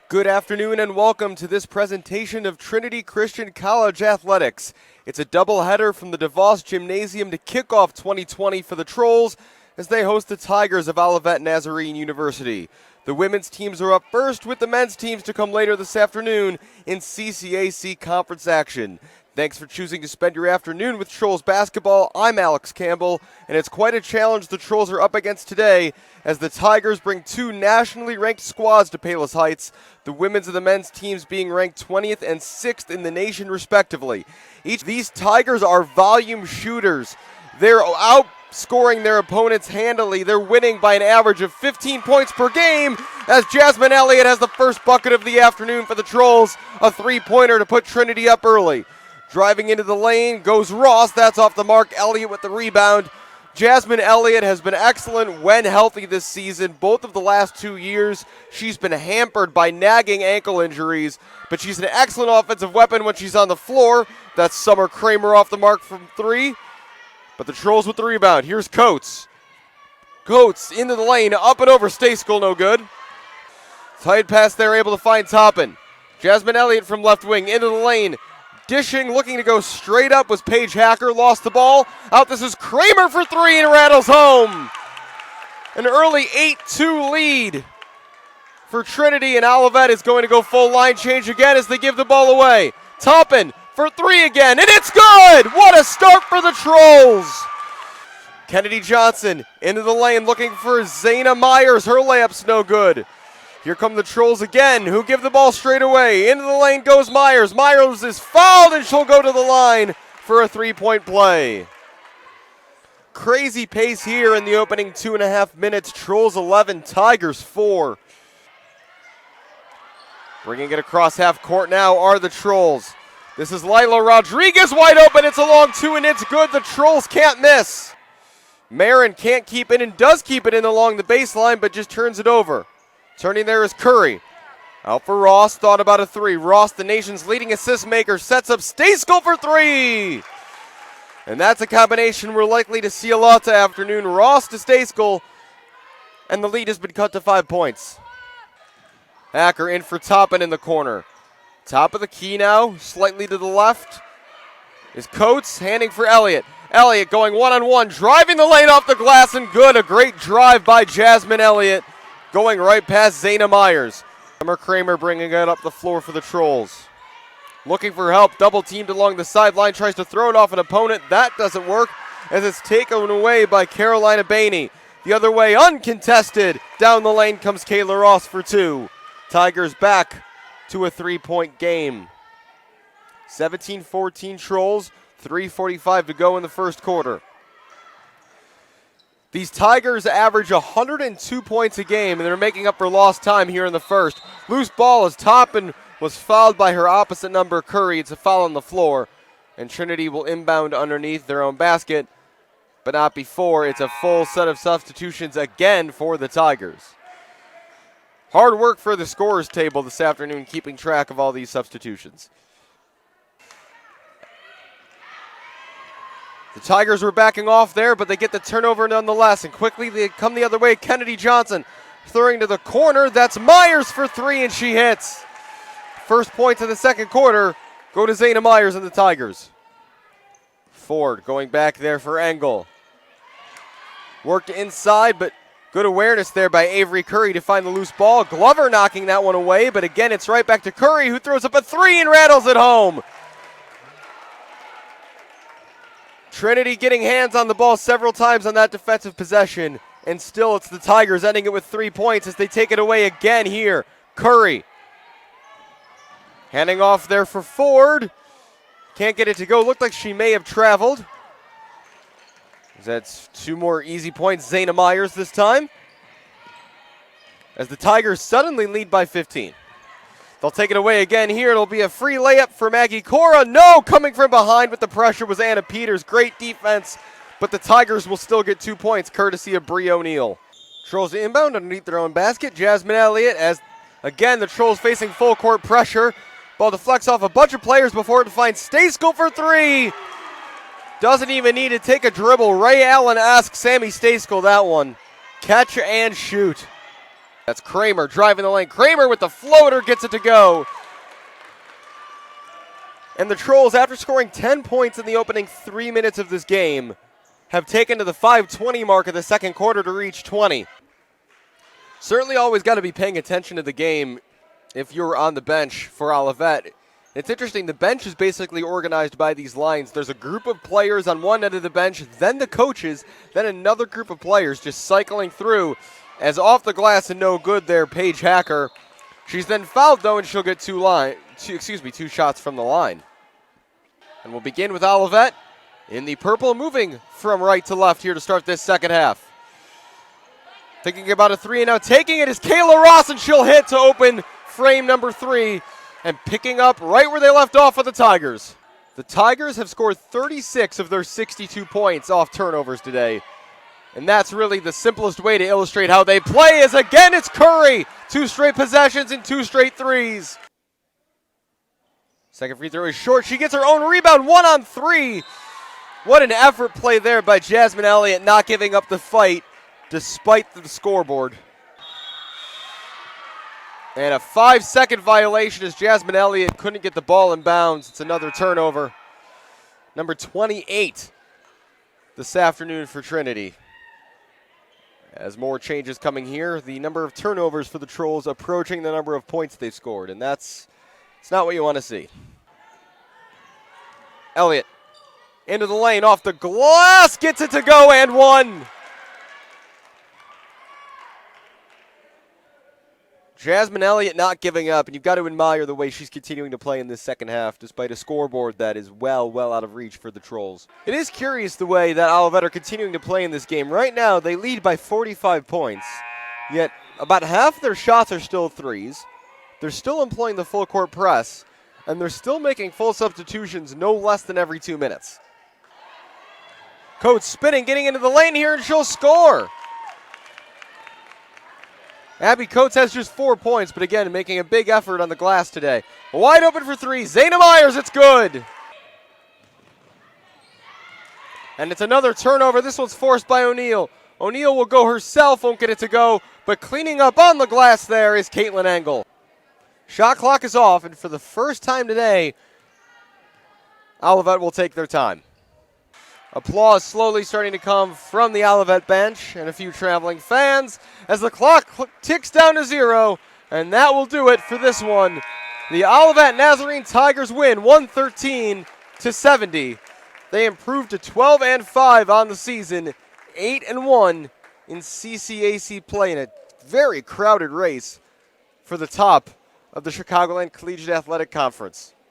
Good afternoon and welcome to this presentation of Trinity Christian College Athletics. It's a doubleheader from the DeVos Gymnasium to kick off 2020 for the Trolls as they host the Tigers of Olivet Nazarene University. The women's teams are up first, with the men's teams to come later this afternoon in CCAC conference action. Thanks for choosing to spend your afternoon with Trolls basketball. I'm Alex Campbell, and it's quite a challenge the Trolls are up against today as the Tigers bring two nationally ranked squads to Palos Heights, the women's and the men's teams being ranked 20th and 6th in the nation respectively. Each of these Tigers are volume shooters. They're outscoring their opponents handily. They're winning by an average of 15 points per game as Jasmine Elliott has the first bucket of the afternoon for the Trolls, a three-pointer to put Trinity up early. Driving into the lane goes Ross. That's off the mark. Elliott with the rebound. Jasmine Elliott has been excellent when healthy this season. Both of the last 2 years, she's been hampered by nagging ankle injuries, but she's an excellent offensive weapon when she's on the floor. That's Summer Kramer off the mark from three, but the Trolls with the rebound. Here's Coates. Coates into the lane, up and over Stayskill, no good. Tight pass there, able to find Toppin. Jasmine Elliott from left wing into the lane. Dishing, looking to go straight up was Paige Hacker, lost the ball. Out, this is Kramer for three and rattles home. An early 8-2 lead for Trinity, and Olivet is going to go full line change again as they give the ball away. Toppin for three again, and it's good! What a start for the Trolls! Kennedy Johnson into the lane looking for Zayna Myers. Her layup's no good. Here come the Trolls again, who give the ball straight away. Into the lane goes Myers. Myers is fouled, and she'll go to the line for a three-point play. Crazy pace here in the opening 2.5 minutes. Trolls 11, Tigers 4. Bringing it across half court now are the Trolls. This is Lila Rodriguez wide open. It's a long two, and it's good. The Trolls can't miss. Marin can't keep it and does keep it in along the baseline, but just turns it over. Turning there is Curry. Out for Ross, thought about a three. Ross, the nation's leading assist maker, sets up Stayskill for three. And that's a combination we're likely to see a lot this afternoon. Ross to Stayskill, and the lead has been cut to 5 points. Hacker in for Toppin in the corner. Top of the key now, slightly to the left, is Coates, handing for Elliott. Elliott going one-on-one, driving the lane off the glass, and good. A great drive by Jasmine Elliott, going right past Zayna Myers. Summer Kramer bringing it up the floor for the Trolls. Looking for help, double teamed along the sideline, tries to throw it off an opponent. That doesn't work as it's taken away by Carolina Bainey. The other way, uncontested. Down the lane comes Kayla Ross for two. Tigers back to a three-point game. 17-14 Trolls, 3:45 to go in the first quarter. These Tigers average 102 points a game, and they're making up for lost time here in the first. Loose ball as Toppin was fouled by her opposite number, Curry. It's a foul on the floor, and Trinity will inbound underneath their own basket, but not before. It's a full set of substitutions again for the Tigers. Hard work for the scorers table this afternoon, keeping track of all these substitutions. The Tigers were backing off there, but they get the turnover nonetheless, and quickly they come the other way. Kennedy Johnson throwing to the corner. That's Myers for three, and she hits. First points of the second quarter go to Zayna Myers and the Tigers. Ford going back there for Engel. Worked inside, but good awareness there by Avery Curry to find the loose ball. Glover knocking that one away, but again it's right back to Curry, who throws up a three and rattles it home. Trinity getting hands on the ball several times on that defensive possession, and still it's the Tigers ending it with 3 points as they take it away again here. Curry handing off there for Ford. Can't get it to go. Looked like she may have traveled. That's two more easy points. Zayna Myers this time, as the Tigers suddenly lead by 15. They'll take it away again here. It'll be a free layup for Maggie Cora. No, coming from behind with the pressure was Anna Peters. Great defense, but the Tigers will still get 2 points courtesy of Bree O'Neill. Trolls inbound underneath their own basket. Jasmine Elliott, as again the Trolls facing full court pressure. Ball deflects off a bunch of players before it finds Stayskill for three. Doesn't even need to take a dribble. Ray Allen asks Sammy Stayskill that one. Catch and shoot. That's Kramer driving the lane. Kramer with the floater gets it to go. And the Trolls, after scoring 10 points in the opening 3 minutes of this game, have taken to the 5:20 mark of the second quarter to reach 20. Certainly always got to be paying attention to the game if you're on the bench for Olivet. It's interesting, the bench is basically organized by these lines. There's a group of players on one end of the bench, then the coaches, then another group of players just cycling through. As off the glass and no good there, Paige Hacker. She's then fouled though, and she'll get two shots from the line. And we'll begin with Olivet in the purple, moving from right to left here to start this second half. Thinking about a three, and now taking it is Kayla Ross, and she'll hit to open frame number 3, and picking up right where they left off with the Tigers. The Tigers have scored 36 of their 62 points off turnovers today. And that's really the simplest way to illustrate how they play, is again it's Curry. 2 straight possessions and 2 straight threes. Second free throw is short. She gets her own rebound, 1 on 3. What an effort play there by Jasmine Elliott, not giving up the fight despite the scoreboard. And a 5-second violation as Jasmine Elliott couldn't get the ball in bounds. It's another turnover. Number 28 this afternoon for Trinity. As more changes coming here, the number of turnovers for the Trolls approaching the number of points they've scored, and it's not what you want to see. Elliott into the lane, off the glass, gets it to go, and 1. Jasmine Elliott not giving up, and you've got to admire the way she's continuing to play in this second half, despite a scoreboard that is well out of reach for the Trolls. It is curious the way that Olivet are continuing to play in this game. Right now, they lead by 45 points, yet about half their shots are still threes. They're still employing the full court press, and they're still making full substitutions no less than every 2 minutes. Coates spinning, getting into the lane here, and she'll score. Abby Coates has just 4 points, but again, making a big effort on the glass today. Wide open for 3. Zayna Myers, it's good. And it's another turnover. This one's forced by O'Neal. O'Neal will go herself, won't get it to go, but cleaning up on the glass there is Caitlin Engel. Shot clock is off, and for the first time today, Olivet will take their time. Applause slowly starting to come from the Olivet bench and a few traveling fans as the clock ticks down to 0, and that will do it for this one. The Olivet Nazarene Tigers win 113-70. They improved to 12-5 on the season, 8-1 in CCAC play in a very crowded race for the top of the Chicagoland Collegiate Athletic Conference.